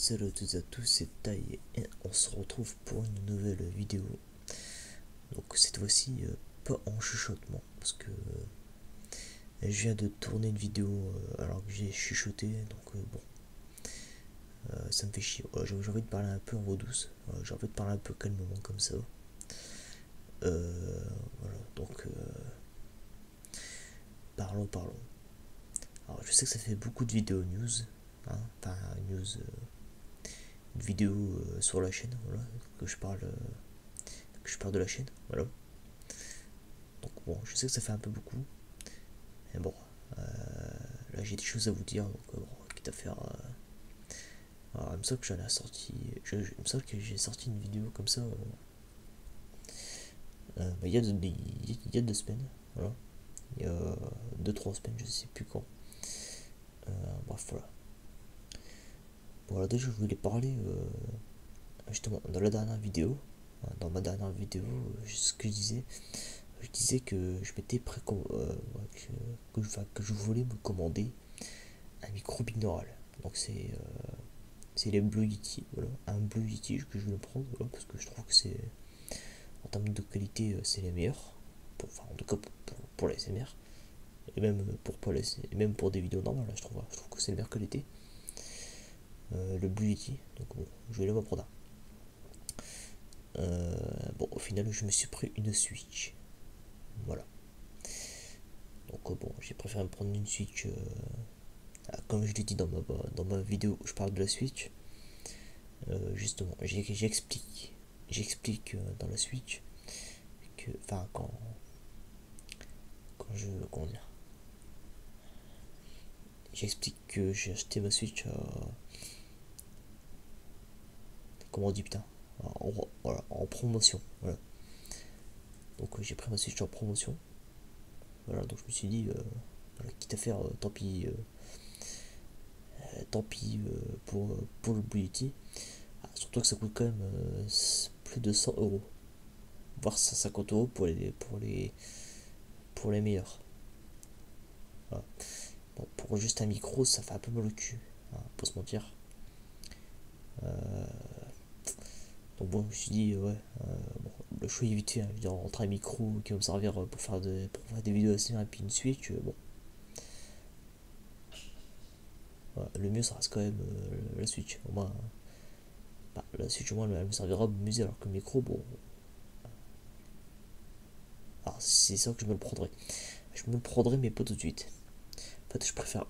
Salut à toutes et à tous, c'est Taï et on se retrouve pour une nouvelle vidéo. Donc cette fois-ci, pas en chuchotement, parce que je viens de tourner une vidéo alors que j'ai chuchoté, donc bon, ça me fait chier. J'ai envie de parler un peu en voix douce, j'ai envie de parler un peu calmement comme ça. Voilà, donc parlons. Alors je sais que ça fait beaucoup de vidéos news, hein, enfin news, une vidéo sur la chaîne, voilà, que je parle de la chaîne, voilà. Donc bon, je sais que ça fait un peu beaucoup, mais bon, là j'ai des choses à vous dire, donc bon, quitte à faire. Alors, il me semble que j'en ai sorti. Il me semble que j'ai sorti une vidéo comme ça il y a deux semaines, voilà. Il y a 2-3 semaines, je sais plus quand. Bref, voilà. Voilà, déjà je voulais parler justement dans la dernière vidéo. Dans ma dernière vidéo, ce que je disais que je m'étais que je voulais me commander un micro binaural. Donc c'est les Blue Yeti, voilà, un Blue Yeti que je vais prendre, voilà, parce que je trouve que c'est en termes de qualité c'est les meilleurs, enfin en tout cas pour les SMR, et même pour pas les, et même pour des vidéos normales, je trouve que c'est la meilleure qualité, le Blue Yeti. Donc bon, je vais le prendre un. Bon, au final je me suis pris une Switch, voilà. Donc bon, j'ai préféré me prendre une Switch, comme je l'ai dit dans ma vidéo où je parle de la Switch. Justement, j'explique dans la Switch que, enfin, quand je, comment dire, j'explique que j'ai acheté ma Switch comment on dit, putain, voilà, en promotion, voilà. Donc j'ai pris ma Switch en promotion, voilà. Donc je me suis dit, voilà, quitte à faire, tant pis pour le Beauty. Surtout que ça coûte quand même plus de 100 €, voire 150 € pour les meilleurs. Voilà. Bon, pour juste un micro, ça fait un peu mal au cul, hein, pour se mentir. Donc bon, je me suis dit, ouais, bon, le choix est vite fait, hein. Je veux dire, entre un micro qui va me servir pour faire des vidéos assez et puis une Switch, bon, voilà, le mieux ça reste quand même la Switch. Au moins, bah, la Switch au moins elle me servira à m'amuser, alors que le micro, bon, alors c'est ça que je me le prendrai. Je me le prendrai, mais pas tout de suite. En fait, je préfère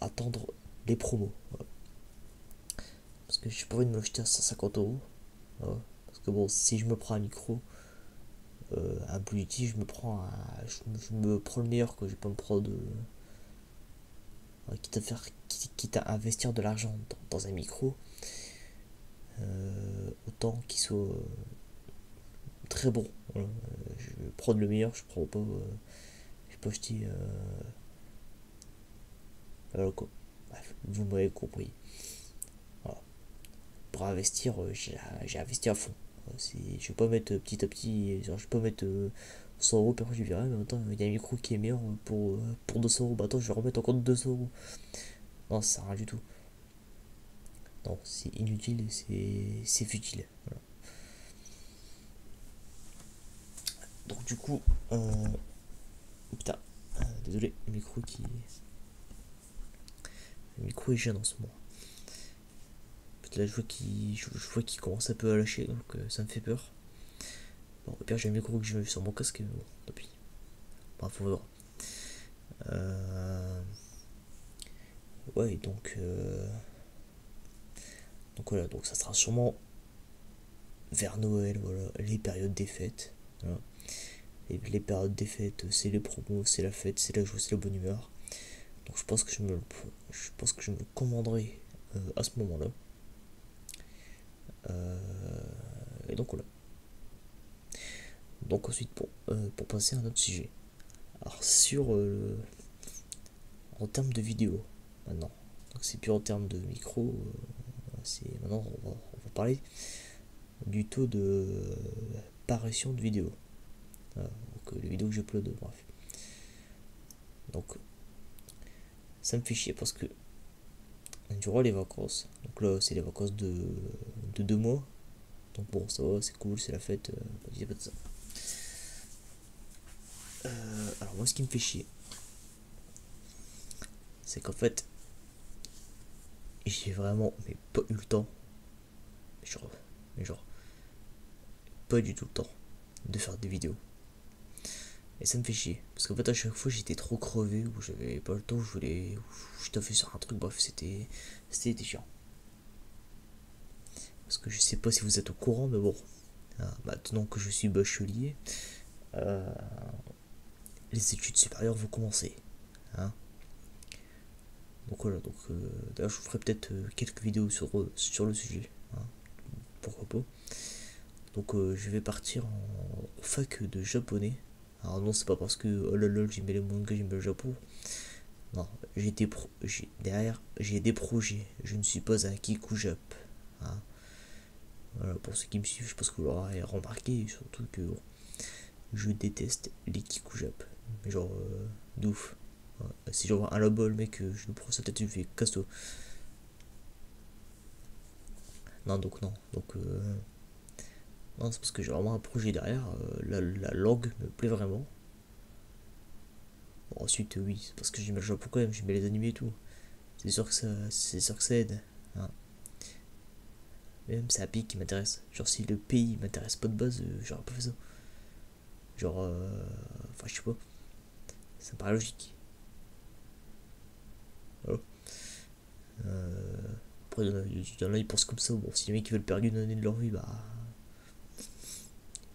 attendre les promos. Voilà. Parce que j'ai pas envie de me l'acheter à 150 €. Voilà. Parce que bon, si je me prends un micro, un Blue Yeti, je me prends le meilleur, quoi. Je vais pas me prendre quitte à investir de l'argent dans un micro, autant qu'il soit très bon. Voilà. Je vais prendre le meilleur, je prends pas, je vais pas acheter, voilà quoi. Bref, vous m'avez compris. Voilà. Pour investir, j'ai investi à fond. Je vais pas mettre petit à petit, genre, je vais pas mettre 100 €, puis après je dirais, ah, mais attends, il y a un micro qui est meilleur pour 200 €, bah attends, je vais remettre encore 200 €. Non, ça sert à rien du tout. Non, c'est inutile, c'est futile. Voilà. Donc du coup, putain, désolé, le micro est gênant en ce moment. Là, je vois qu'il commence un peu à lâcher, donc ça me fait peur. Bon, au pire, j'ai un micro que je mets sur mon casque, bon, tant pis. Bref, faut voir. Ouais, donc voilà, donc ça sera sûrement vers Noël, voilà, les périodes des fêtes. Voilà. Et les périodes des fêtes, c'est les promos, c'est la fête, c'est la joie, c'est la bonne humeur. Donc je pense que je me le commanderai à ce moment-là. Et donc voilà. Donc ensuite, pour passer à un autre sujet. Alors en termes de vidéo, maintenant. Donc c'est plus en termes de micro. Maintenant on va parler du taux de parution de vidéos. Voilà, donc les vidéos que j'upload, bref. Donc ça me fait chier parce que durant les vacances. Donc là, c'est les vacances de 2 mois. Donc bon, ça va, c'est cool, c'est la fête, il y a pas de ça. Alors moi, ce qui me fait chier, c'est qu'en fait, j'ai vraiment mais pas eu le temps, genre, mais genre, pas du tout le temps de faire des vidéos. Et ça me fait chier, parce qu'en fait à chaque fois j'étais trop crevé, ou j'avais pas le temps, je taffais sur un truc, bref, c'était chiant. Parce que je sais pas si vous êtes au courant, mais bon, maintenant que je suis bachelier, euh, les études supérieures vont commencer. Hein. Donc voilà, d'ailleurs je vous ferai peut-être quelques vidéos sur le sujet. Hein. Pourquoi pas. Donc je vais partir en fac de japonais. Alors non, c'est pas parce que oh là là, j'aimais les mangas, j'aimais le Japon. Non, derrière, j'ai des projets. Je ne suis pas un Kikujap. Hein. Voilà, pour ceux qui me suivent, je pense que vous l'aurez remarqué, surtout que bon, je déteste les Kikujap. Mais genre, de ouf. Ouais, si j'envoie un là-bas, le mec, je le prends sa tête, je lui fais casse-toi. Non, donc non. Non, c'est parce que j'ai vraiment un projet derrière. La langue me plaît vraiment. Bon, ensuite, oui, c'est parce que j'aime le Japon quand même, j'aime les animés et tout. C'est sûr que ça aide. Hein. Mais même c'est un pays qui m'intéresse. Genre, si le pays m'intéresse pas de base, j'aurais pas fait ça. Genre, enfin, je sais pas, ça me paraît logique. Voilà. Après, il y en a, ils pensent comme ça. Bon, si les mecs veulent perdre une année de leur vie, bah,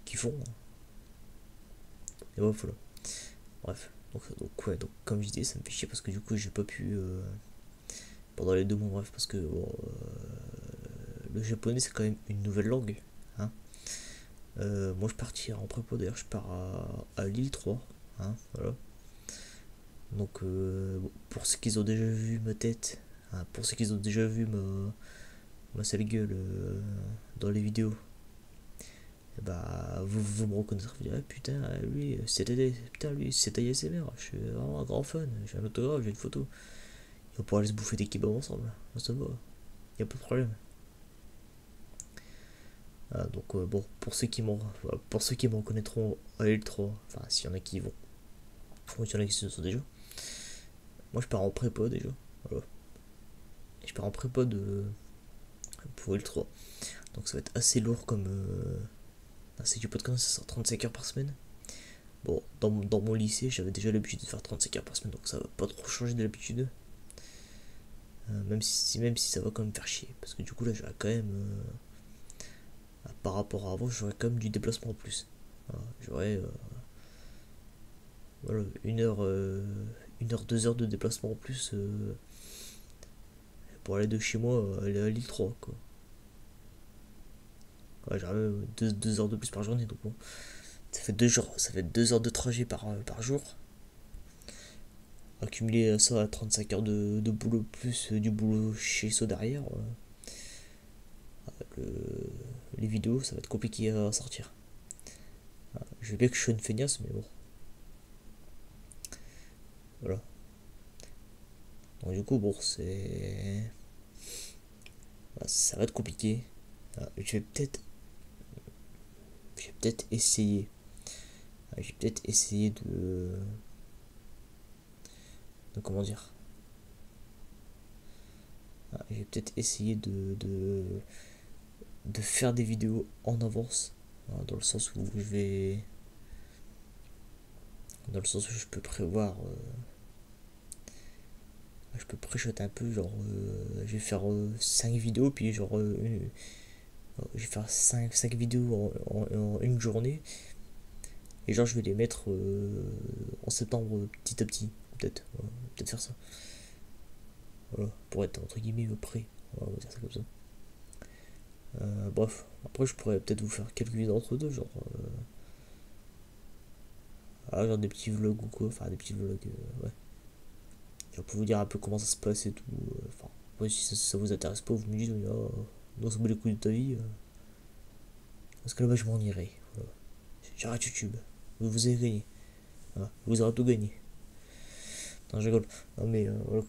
qu'ils font. Hein. Et ouais, voilà. Bref. Ouais, donc, comme je disais, ça me fait chier parce que du coup, j'ai pas pu. Pendant les 2 mois, bref, parce que bon, le japonais, c'est quand même une nouvelle langue. Hein. Moi, je partirai en prépa, d'ailleurs, je pars à Lille 3. Hein, voilà. Donc, bon, pour ceux qui ont déjà vu ma tête, hein, pour ceux qui ont déjà vu ma sale gueule dans les vidéos, et bah, vous me reconnaîtrez, vous direz putain, lui, c'est ASMR, je suis vraiment un grand fan, j'ai un autographe, j'ai une photo. Et on pourra aller se bouffer des kebabs ensemble, ça va, y a pas de problème. Ah, donc, bon, pour ceux qui me reconnaîtront à L3, enfin, s'il y en a qui y vont, ou s'il y en a qui se sont déjà, moi je pars en prépa déjà, voilà. Et je pars en prépa pour L3. Donc ça va être assez lourd comme. C'est du podcast, ça sort 35 heures par semaine. Bon, dans mon lycée, j'avais déjà l'habitude de faire 35 heures par semaine, donc ça va pas trop changer de l'habitude. Même si ça va quand même faire chier. Parce que du coup, là, j'aurais quand même. Par rapport à avant, j'aurais quand même du déplacement en plus. Voilà, j'aurais. Voilà, 1 heure, 2 heures de déplacement en plus pour aller de chez moi aller à l'île 3, quoi. Ouais, j'aurais même 2 heures de plus par journée, donc bon. Ça fait 2 heures de trajet par jour. Accumuler ça à 35 heures de boulot plus du boulot chez soi derrière, les vidéos, ça va être compliqué à sortir. Je veux bien que je sois une feignasse, mais bon, voilà. Donc du coup, bon, ça va être compliqué. Je vais peut-être essayer. Je vais peut-être essayer de comment dire. Je vais peut-être essayer de faire des vidéos en avance, dans le sens où je peux prévoir, je peux préchoter un peu, genre je vais faire 5 vidéos, puis genre je vais faire 5 vidéos en une journée, et genre je vais les mettre en septembre petit à petit, peut-être, voilà, peut-être faire ça, voilà, pour être entre guillemets prêt, voilà, on va dire ça comme ça. Bref, après je pourrais peut-être vous faire quelques vidéos entre deux, genre des petits vlogs ou quoi, enfin des petits vlogs, ouais. Genre pour vous dire un peu comment ça se passe et tout. Enfin, ouais, si ça vous intéresse pas, vous me dites, oh, non, ça vaut les coups de ta vie. Parce que là-bas, je m'en irai. Voilà. J'arrête YouTube. Vous avez gagné. Voilà. Vous aurez tout gagné. Non, je rigole. Non, mais voilà.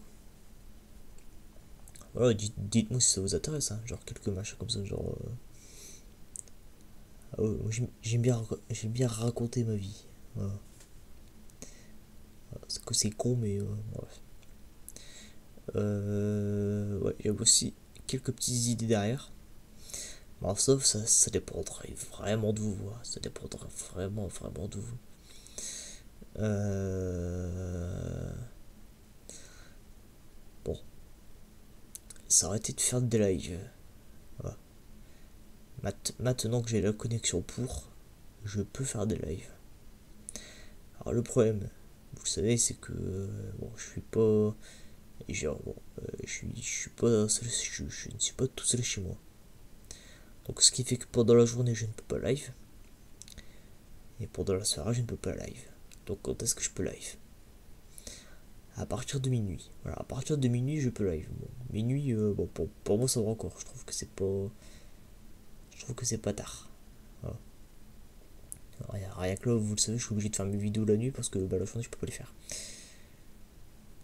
Voilà, dites-moi si ça vous intéresse, hein, genre quelques machins comme ça, genre. Ah ouais, moi, j'aime bien raconter ma vie. Voilà. C'est que c'est con, mais bref. Ouais, il y a aussi quelques petites idées derrière. Bon, sauf ça dépendrait vraiment de vous, hein. Ça dépendrait vraiment de vous. Euh... Bon, ça aurait été de faire des lives. Voilà. Maintenant que j'ai la connexion pour, je peux faire des lives. Alors le problème, vous le savez, c'est que bon, je suis pas, genre, bon, je suis pas seul, je ne suis pas tout seul chez moi. Donc ce qui fait que pendant la journée, je ne peux pas live, et pendant la soirée, je ne peux pas live. Donc quand est-ce que je peux live? À partir de minuit. Voilà, à partir de minuit, je peux live. Bon, minuit, bon, pour moi, ça va encore. Je trouve que c'est pas tard. Voilà. Rien que là, vous le savez, je suis obligé de faire mes vidéos la nuit parce que bah, la journée, je peux pas les faire.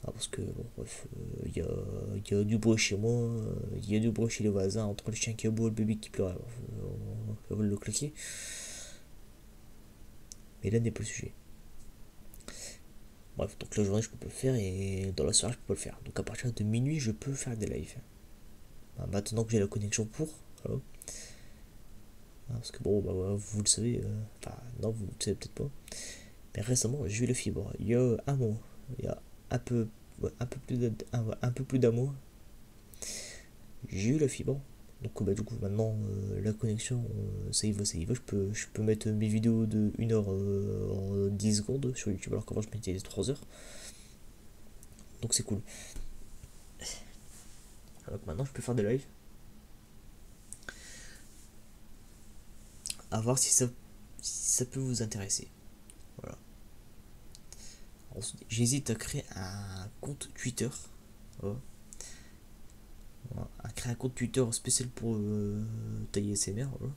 Ah, parce que, bon, bref, y a du bruit chez moi, il y a du bruit chez les voisins, entre le chien qui aboie et le bébé qui pleure, on va le claquer. Mais là n'est pas le sujet. Bref, donc la journée je peux pas le faire et dans la soirée je peux pas le faire. Donc à partir de minuit je peux faire des lives. Bah, maintenant que j'ai la connexion pour, voilà. Parce que bon, bah, ouais, vous le savez, enfin non, vous le savez peut-être pas. Mais récemment j'ai eu la fibre. Il y a un mois, il y a un peu, ouais, un peu plus d'un mois, j'ai eu la fibre. Donc bah, du coup maintenant la connexion ça y va, je peux mettre mes vidéos de 1 heure en 10 secondes sur YouTube alors qu'avant je mettais 3 heures. Donc c'est cool. Donc maintenant je peux faire des lives. À voir si ça peut vous intéresser. Voilà. J'hésite à créer un compte Twitter. Voilà. À créer un compte Twitter spécial pour tailler SMR. Voilà.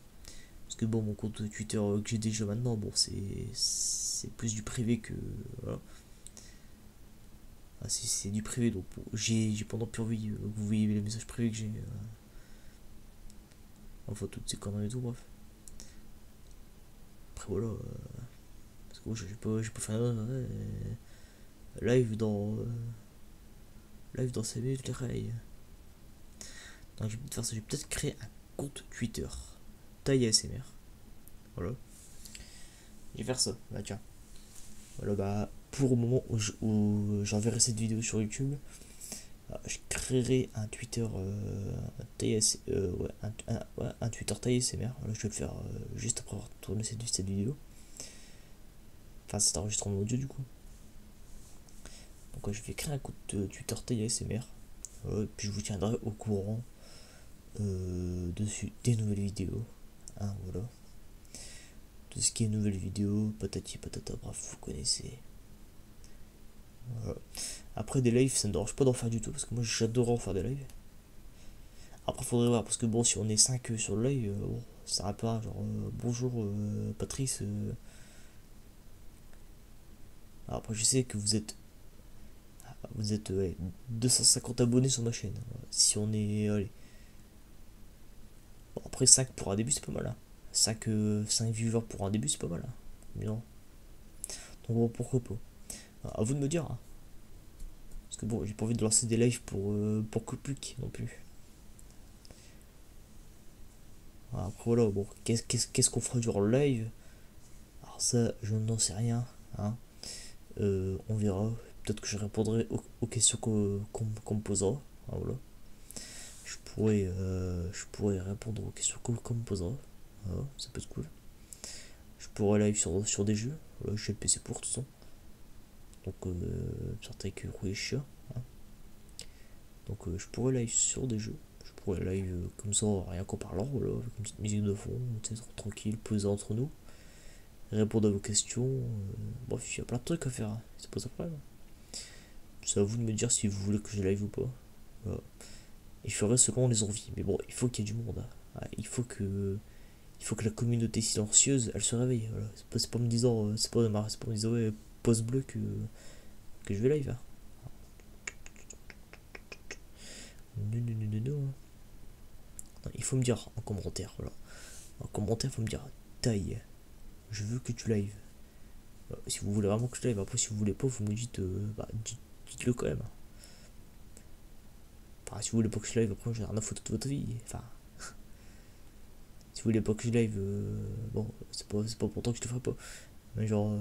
Parce que bon, mon compte Twitter que j'ai déjà maintenant, bon, c'est plus du privé que. Voilà. Ah, c'est du privé, donc bon, j'ai pendant plus envie que vous voyez les messages privés que j'ai. Enfin, toutes ces conneries et tout, bref. Après, voilà. Parce que moi, j'ai pas fait un live dans 5 minutes, les rails. Donc, je vais peut-être faire ça, je vais peut-être créer un compte Twitter. Taille ASMR. Voilà. Je vais faire ça. Bah, tiens. Voilà, bah, pour au moment où j'enverrai cette vidéo sur YouTube, je créerai un Twitter ouais, ouais, un Twitter taille ASMR. Voilà, je vais le faire juste après avoir tourné cette vidéo. Enfin, cet enregistrement audio du coup. Donc, ouais, je vais créer un compte Twitter taille ASMR. Puis je vous tiendrai au courant dessus des nouvelles vidéos. Hein, voilà. Tout ce qui est nouvelles vidéos, patati patata, bref, vous connaissez. Voilà. Après des lives, ça ne me dérange pas d'en faire du tout parce que moi j'adore en faire des lives. Après faudrait voir parce que bon, si on est 5 sur le live, bon, ça va pas genre bonjour Patrice. Alors, après je sais que vous êtes 250 abonnés sur ma chaîne. Si on est allez. Bon, après 5 pour un début c'est pas mal. Hein. 5 viewers pour un début c'est pas mal. Hein. Mais non. Donc bon, pourquoi pas. À vous de me dire. Hein. Parce que bon, j'ai pas envie de lancer des lives pour que public non plus. Après voilà, bon, qu'est-ce qu'on fera durant le live? Alors ça, je n'en sais rien. Hein. On verra. Peut-être que je répondrai aux questions qu'on me posera. Ah, voilà. Je pourrais répondre aux questions qu'on me posera. Voilà, ça peut être cool. Je pourrais live sur des jeux. Voilà, j'ai le PC pour tout ça. Donc, certains que Ruisha. Hein. Donc, je pourrais live sur des jeux. Je pourrais live comme ça, rien qu'en parlant. Voilà, avec une petite musique de fond. Tranquille, posé entre nous. Répondre à vos questions. Bref, il y a plein de trucs à faire. Hein. C'est pas ça le problème. C'est à vous de me dire si vous voulez que je live ou pas. Voilà. Et je ferai selon les envies. Mais bon, il faut qu'il y ait du monde. Hein. Ouais, il faut que la communauté silencieuse, elle se réveille. Voilà. C'est pas me disant, c'est pas me disant ouais, pause bleu que je vais live. Hein. Non, non, non, non, non. Non, il faut me dire en commentaire, voilà. En commentaire, il faut me dire taille, je veux que tu live. Si vous voulez vraiment que je live, après si vous voulez pas, vous me dites, dites-le quand même. Enfin, si vous voulez pas que je live, après j'ai rien à foutre de votre vie. Enfin, si vous voulez pas que je live, bon, c'est pas pourtant que je le ferai pas. Mais genre,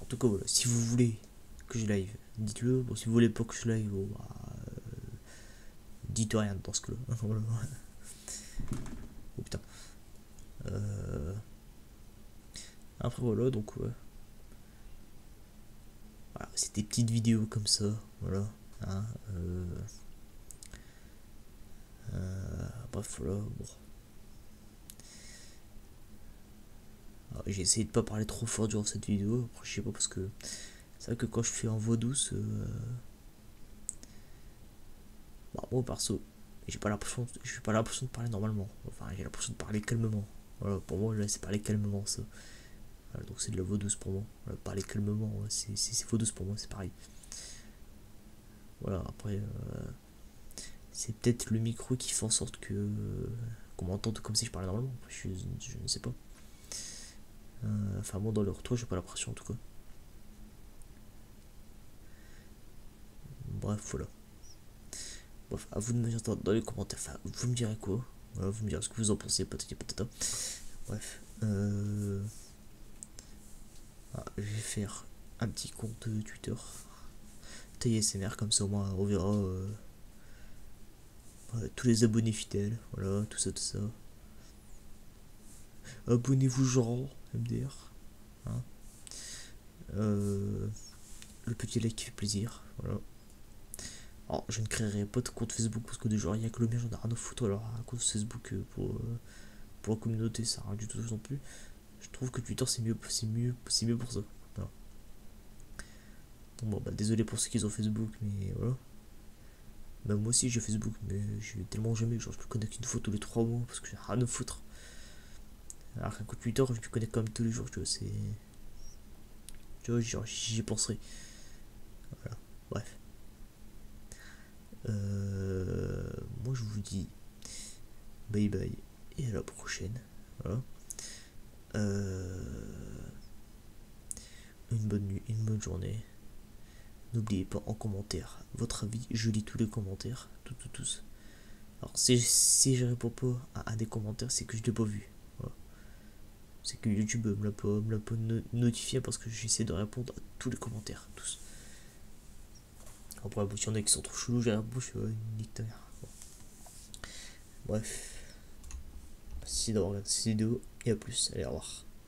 en tout cas, voilà, si vous voulez que je live, dites-le. Bon, si vous voulez pas que je live, bon, bah, dites rien dans ce cas-là. Voilà. Oh putain. Après voilà, donc ouais. Voilà, c'est des petites vidéos comme ça, voilà. Hein, bref, voilà, bon. J'ai essayé de pas parler trop fort durant cette vidéo, après je sais pas parce que c'est vrai que quand je fais en voix douce, bah, moi perso, j'ai pas l'impression de parler normalement. Enfin, j'ai l'impression de parler calmement. Voilà, pour moi là c'est parler calmement ça. Voilà, donc c'est de la voix douce pour moi. Voilà, parler calmement, ouais, c'est voix douce pour moi, c'est pareil. Voilà, après, c'est peut-être le micro qui fait en sorte que qu'on m'entende comme si je parlais normalement. Je ne sais pas. Enfin, moi, dans le retour, j'ai pas l'impression en tout cas. Bref, voilà. Bref, à vous de me dire dans les commentaires. Enfin, vous me direz quoi. Voilà, vous me direz ce que vous en pensez, patati patata. Bref. Je vais faire un petit compte Twitter. TSMR, comme ça au moins on verra tous les abonnés fidèles. Voilà, tout ça, tout ça. Abonnez-vous, genre, MDR. Hein. Le petit like qui fait plaisir. Voilà. Alors, je ne créerai pas de compte Facebook parce que déjà, il n'y a que le mien, j'en ai rien à foutre. Alors, un compte Facebook pour la communauté, ça rien du tout non plus. Je trouve que Twitter, c'est mieux pour ça. Voilà. Bon, bah, désolé pour ceux qui ont Facebook, mais voilà. Bah, moi aussi, j'ai Facebook, mais je vais tellement jamais. Genre, je me connecte une fois tous les 3 mois parce que j'ai rien à foutre. Alors qu'un compte Twitter, je me connecte quand même tous les jours, tu vois, c'est. Tu vois, genre, j'y penserai. Voilà. Bref. Moi, je vous dis bye bye et à la prochaine. Voilà. Une bonne nuit, une bonne journée. N'oubliez pas en commentaire votre avis. Je lis tous les commentaires, tous. Alors si je réponds pas à des commentaires, c'est que je l'ai pas vu. Voilà. C'est que YouTube me l'a pas notifié parce que j'essaie de répondre à tous les commentaires, tous. Après, il y en a qui sont trop chelous, j'ai la bouche, nique ta mère. Bon. Bref. Merci d'avoir regardé cette vidéo et à plus. Allez, au revoir.